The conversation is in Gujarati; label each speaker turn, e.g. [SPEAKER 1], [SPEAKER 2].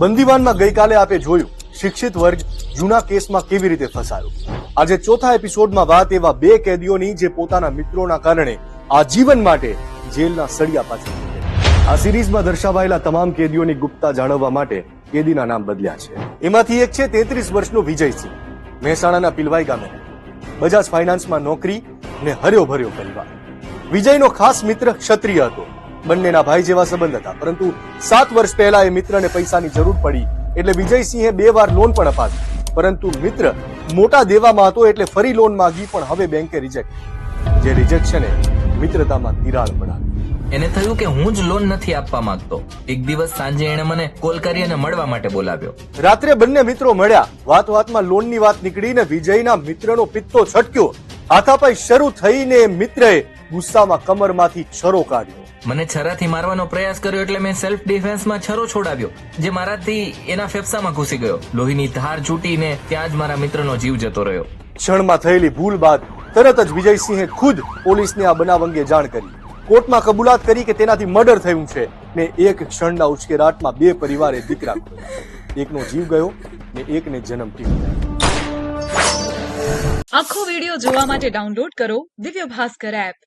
[SPEAKER 1] બંદીવાનમાં ગઈકાલે આપે જોયું શિક્ષિત વર્ગ જૂના કેસમાં કેવી રીતે ફસાયો. આજે ચોથા એપિસોડમાં વાત એવા બે કેદીઓની જે પોતાના મિત્રોના કારણે આજીવન માટે જેલના સળિયા પાછળ છે. આ સિરીઝમાં દર્શાવાયેલા તમામ કેદીઓની ગુપ્તતા જાળવવા માટે કેદીના નામ બદલ્યા છે. એમાંથી એક છે 33 વર્ષનો વિજયસિંહ, મહેસાણાના પિલવાઈ ગામે, બજાજ ફાઇનાન્સમાં નોકરી ને હર્યો ભર્યો પરિવાર. વિજયનો ખાસ મિત્ર ક્ષત્રિય હતો. બંનેના ભાઈ જેવા સંબંધ હતા, પરંતુ 7 વર્ષ પહેલા એ મિત્રને પૈસાની જરૂર પડી એટલે વિજયસિંહે 2 વાર લોન પણ અપાવી, પરંતુ મિત્ર મોટા દેવામાં હતો એટલે ફરી લોન માંગી પણ હવે બેંકે રિજેક્ટ. જે રિજેક્શને મિત્રતામાં તિરાડ પડાવી.
[SPEAKER 2] એને થયું કે હું જ લોન નથી આપવા માંગતો. એક દિવસ સાંજે એને મને કોલ કરી અને મળવા માટે બોલાવ્યો.
[SPEAKER 1] રાત્રે બંને મિત્રો મળ્યા. વાતમાં લોનની વાત નીકળીને વિજયના મિત્રનો પિત્તો છટક્યો. હાથાપાઈ શરૂ થઈને મિત્રએ ગુસ્સામાં કમરમાંથી છરો કાઢ્યો.
[SPEAKER 2] મને છરાથી મારવાનો પ્રયાસ કર્યો એટલે મેં સેલ્ફ ડિફેન્સમાં છરો છોડાવ્યો, જે મારાથી એના ફેફસામાં ઘૂસી ગયો. લોહીની ધાર છૂટીને ત્યાં જ મારા મિત્રનો જીવ જતો રહ્યો.
[SPEAKER 1] ક્ષણમાં થયેલી ભૂલ બાદ તરત જ વિજયસિંહે ખુદ પોલીસને આ બનાવ અંગે જાણ કરી. કોર્ટમાં કબૂલાત કરી કે તેનાથી મર્ડર થયું છે ને એક ક્ષણના ઉશ્કેરાટમાં 2 પરિવારે દીકરા ખોયા. એકનો જીવ ગયો ને એકને જન્મથી
[SPEAKER 3] આખો વિડિયો જોવા માટે ડાઉનલોડ કરો દિવ્ય ભાસ્કર એપ.